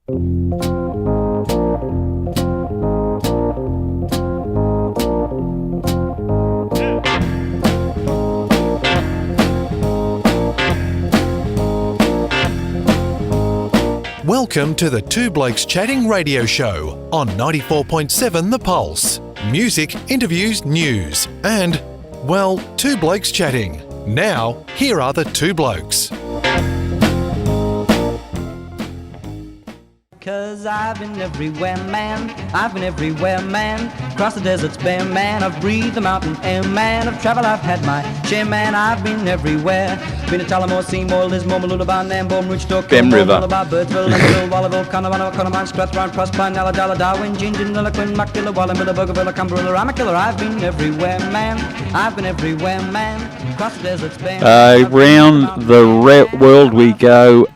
Welcome to the Two Blokes Chatting radio show on 94.7 The Pulse. Music, interviews, news, and, well, Two Blokes Chatting. Now, here are the two blokes. 'Cause I've been everywhere, man. I've been everywhere, man. Across the deserts bare, man. I've breathed the mountain air, man. Of travel I've had my share, man. I've been everywhere. Been to Tullamore, Seymour, Lismore, Mooloolaba, Nambour, Rootstock, Bemm River, Mooloolaba, Birdsville, Liverpool, Wallaville, Connemara, Strathround, Proserpine, Ulladulla, Darwin, Gingin, Nilliquin, Muckilla, Wallumbilla, Bougainville, Cumberland, Ramacilla. I've been everywhere, man. I've been everywhere, man. Across the deserts bare. Round the world we go.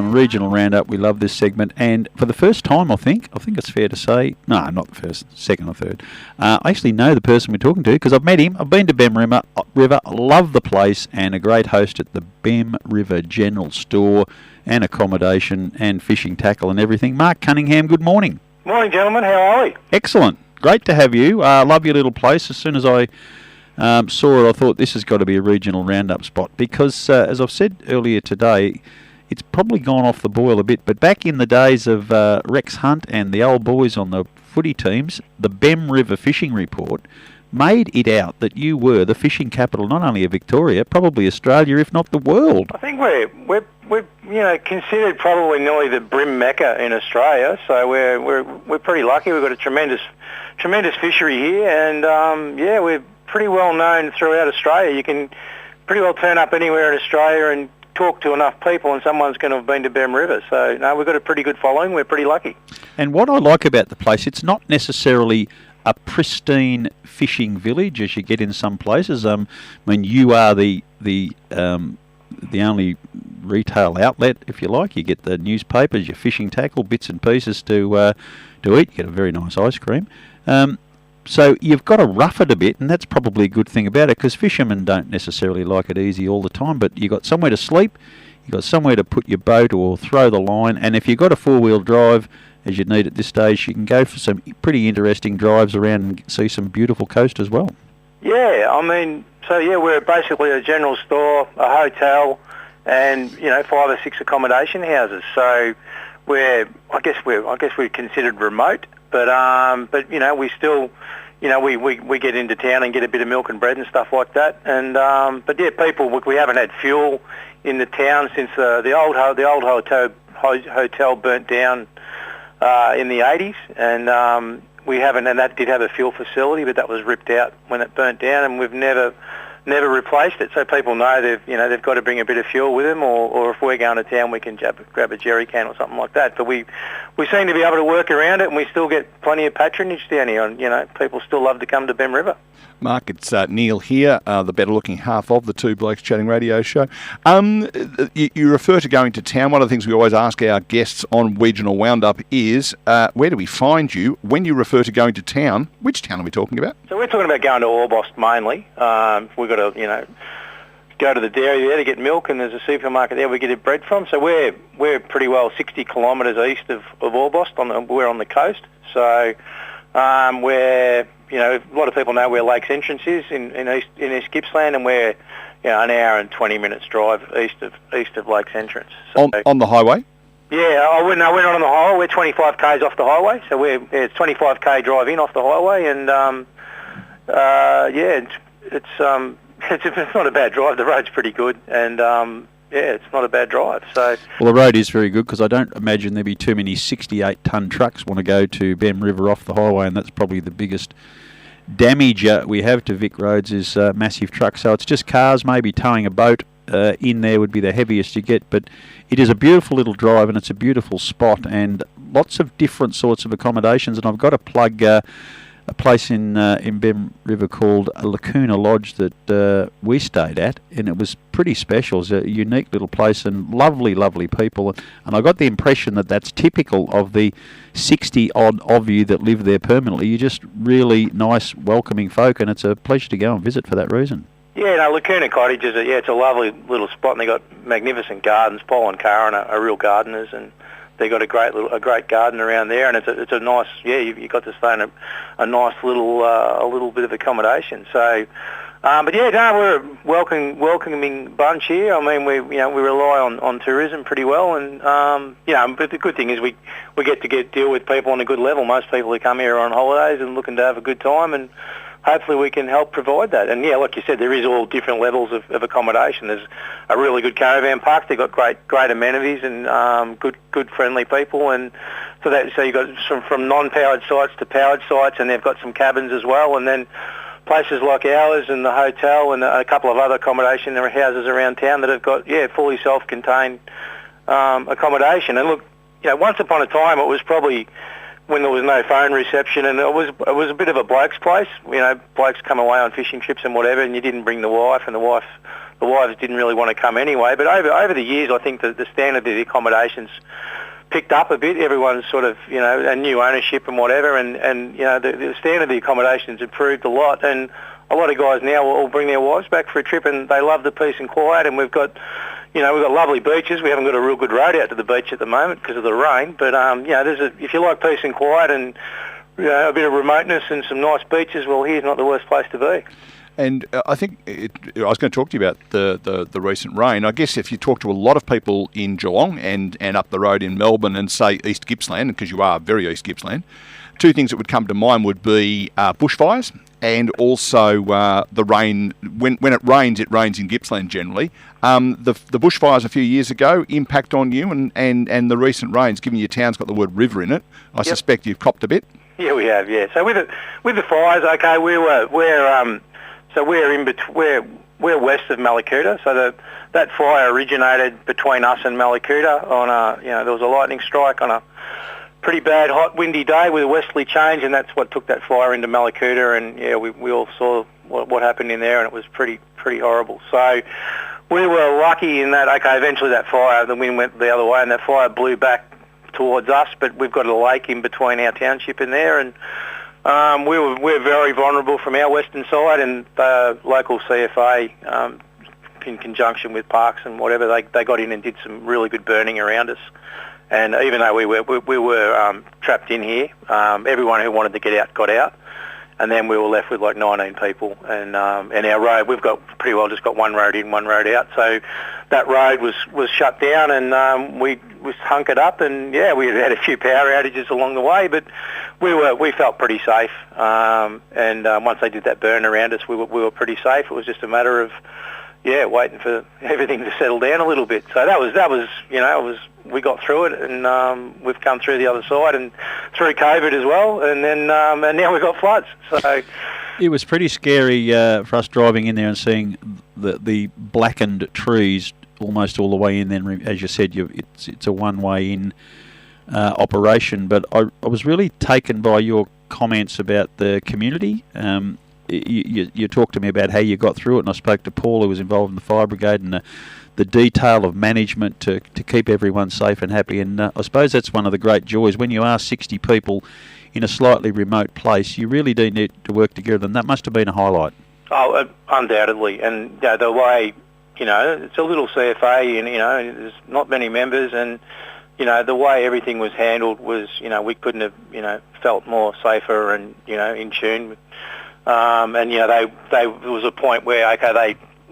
Regional Roundup. We love this segment, and for the first time, I think it's fair to say, no, not the first, second or third. I actually know the person we're talking to because I've met him. I've been to Bemm River. I love the place, and a great host at the Bemm River General Store and accommodation and fishing tackle and everything. Mark Cunningham, good morning. Morning, gentlemen. How are we? Excellent. Great to have you. Love your little place. As soon as I saw it, I thought this has got to be a regional roundup spot because, as I've said earlier today, it's probably gone off the boil a bit. But back in the days of Rex Hunt and the old boys on the footy teams, the Bemm River Fishing Report made it out that you were the fishing capital not only of Victoria, probably Australia, if not the world. I think we're considered probably nearly the brim mecca in Australia. So we're pretty lucky. We've got a tremendous fishery here, and we're pretty well known throughout Australia. You can pretty well turn up anywhere in Australia and talk to enough people and someone's going to have been to Bemm River. So, no, we've got a pretty good following. We're pretty lucky. And what I like about the place, it's not necessarily a pristine fishing village as you get in some places. I mean, you are the only retail outlet, if you like. You get the newspapers, your fishing tackle, bits and pieces to eat. You get a very nice ice cream. So you've got to rough it a bit, and that's probably a good thing about it, because fishermen don't necessarily like it easy all the time, but you've got somewhere to sleep, you've got somewhere to put your boat or throw the line, and if you've got a four-wheel drive, as you need at this stage, you can go for some pretty interesting drives around and see some beautiful coast as well. Yeah, I mean, we're basically a general store, a hotel, and 5 or 6 accommodation houses. So I guess we're considered remote, but we still, we get into town and get a bit of milk and bread and stuff like that. And we haven't had fuel in the town since the old hotel burnt down in the 80s, and we haven't, and that did have a fuel facility, but that was ripped out when it burnt down, and we've never replaced it. So people know they've got to bring a bit of fuel with them, or if we're going to town, we can grab a jerry can or something like that. But we seem to be able to work around it, and we still get plenty of patronage down here, and people still love to come to Bemm River. Mark, it's Neil here, the better-looking half of the Two Blokes Chatting radio show. You refer to going to town. One of the things we always ask our guests on Regional Roundup is, where do we find you? When you refer to going to town, which town are we talking about? So we're talking about going to Orbost mainly. We've got to, go to the dairy there to get milk, and there's a supermarket there we get it bread from. So we're pretty well 60 kilometres east of Orbost. We're on the coast. So we're... a lot of people know where Lakes Entrance is in East Gippsland, and we're an hour and 20 minutes drive east of Lakes Entrance. So, on the highway? Yeah, we're not on the highway. We're 25 k's off the highway, so it's 25 k drive in off the highway, and it's not a bad drive. The road's pretty good, and it's not a bad drive. So, well, the road is very good, because I don't imagine there'd be too many 68-tonne trucks want to go to Bemm River off the highway, and that's probably the biggest damage we have to Vic roads is massive trucks. So it's just cars, maybe towing a boat in there would be the heaviest you get. But it is a beautiful little drive, and it's a beautiful spot, and lots of different sorts of accommodations. And I've got to plug a place in Bemm River called Lacuna Lodge that we stayed at, and it was pretty special. It's a unique little place and lovely, lovely people. And I got the impression that that's typical of the 60-odd of you that live there permanently. You're just really nice, welcoming folk, and it's a pleasure to go and visit for that reason. Yeah, Lacuna Cottage is it's a lovely little spot, and they got magnificent gardens. Paul and Karen are real gardeners, and They got a great garden around there, and it's a nice, you got to stay in a nice little bit of accommodation. So, but yeah, no, we're a welcoming bunch here. I mean, we rely on tourism pretty well, and but the good thing is we get to deal with people on a good level. Most people who come here are on holidays and looking to have a good time, and hopefully we can help provide that. And yeah, like you said, there is all different levels of accommodation. There's a really good caravan park. They've got great amenities and good friendly people. And so you've got from non-powered sites to powered sites, and they've got some cabins as well. And then places like ours and the hotel and a couple of other accommodation houses around town that have got fully self-contained accommodation. And look, once upon a time it was probably when there was no phone reception, and it was a bit of a bloke's place. Blokes come away on fishing trips and whatever, and you didn't bring the wife, and the wives didn't really want to come anyway. But over the years, I think the standard of the accommodations picked up a bit. Everyone's sort of, a new ownership and whatever, and the standard of the accommodations improved a lot. And a lot of guys now will bring their wives back for a trip, and they love the peace and quiet. And we've got lovely beaches. We haven't got a real good road out to the beach at the moment because of the rain. But if you like peace and quiet and a bit of remoteness and some nice beaches, well, here's not the worst place to be. And I think I was going to talk to you about the recent rain. I guess if you talk to a lot of people in Geelong and up the road in Melbourne and say East Gippsland, because you are very East Gippsland, two things that would come to mind would be bushfires and also the rain. When it rains in Gippsland generally. The bushfires a few years ago, impact on you, and the recent rains, given your town's got the word river in it, I suspect you've copped a bit. Yeah, we have. Yeah. So with the fires, okay, we're west of Malakuta, so that fire originated between us and Malakuta on there was a lightning strike on a pretty bad, hot, windy day with a westerly change, and that's what took that fire into Malakuta, and we all saw what happened in there, and it was pretty horrible. So we were lucky in that, okay, eventually that fire, the wind went the other way, and that fire blew back towards us, but we've got a lake in between our township and there, and we're very vulnerable from our western side, and the local CFA, in conjunction with parks and whatever, they got in and did some really good burning around us. And even though we were trapped in here, everyone who wanted to get out got out, and then we were left with like 19 people. And our road, we've got pretty well just got one road in, one road out. So that road was shut down, and we was hunkered up, and we had a few power outages along the way, but we felt pretty safe. And once they did that burn around us, we were pretty safe. It was just a matter of waiting for everything to settle down a little bit. So that was we got through it, and we've come through the other side and through COVID as well, and then and now we've got floods. So it was pretty scary for us driving in there and seeing the blackened trees almost all the way in. Then, as you said, it's a one-way in operation. But I was really taken by your comments about the community. You talked to me about how you got through it, and I spoke to Paul, who was involved in the fire brigade, and the detail of management to keep everyone safe and happy. And I suppose that's one of the great joys. When you are 60 people in a slightly remote place, you really do need to work together, and that must have been a highlight. Oh, undoubtedly. And the way, it's a little CFA, and, there's not many members, and, the way everything was handled was, we couldn't have, felt more safer and, in tune. And, there was a point where,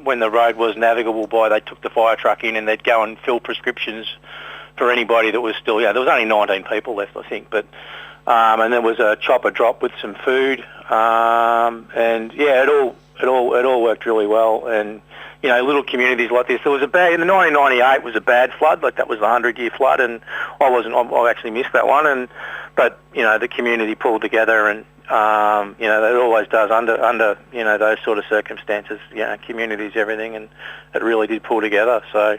when the road was navigable they took the fire truck in and they'd go and fill prescriptions for anybody that was still, there was only 19 people left, I think, but, and there was a chopper drop with some food, and it all worked really well. And, little communities like this, in the 1998 was a bad flood, like that was the 100-year flood, and I actually missed that one, but the community pulled together, and, it always does under those sort of circumstances. Community's everything, and it really did pull together. So,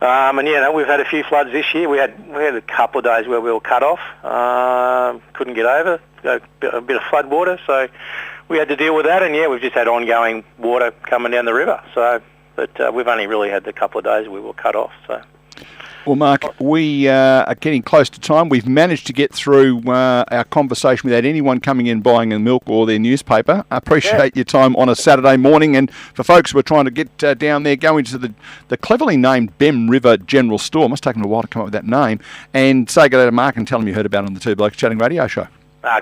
we've had a few floods this year. We had a couple of days where we were cut off, couldn't get over a bit of flood water, so we had to deal with that. And we've just had ongoing water coming down the river. So, but we've only really had the couple of days we were cut off. So. Well, Mark, we are getting close to time. We've managed to get through our conversation without anyone coming in buying a milk or their newspaper. I appreciate your time on a Saturday morning. And for folks who are trying to get down there, go into the cleverly named Bemm River General Store. Must have taken a while to come up with that name. And say good day to Mark and tell him you heard about it on the Two Blokes Chatting radio show.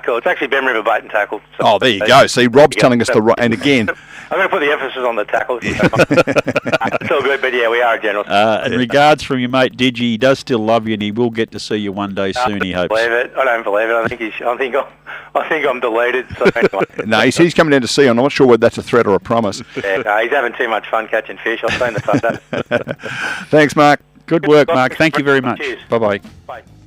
Cool. It's actually Bemm River Bait and Tackle. So oh, there you go. See, Rob's telling us the right... And again... I'm going to put the emphasis on the tackle. It's all good, but yeah, we are a general. In regards from your mate Digi, he does still love you, and he will get to see you one day soon. He hopes. I don't believe it. I think I'm deleted. So anyway. No, he's coming down to see you. I'm not sure whether that's a threat or a promise. Yeah, no, he's having too much fun catching fish. I've seen the photo. Thanks, Mark. Good work, Mark. Thank you very much. Cheers. Bye-bye. Bye.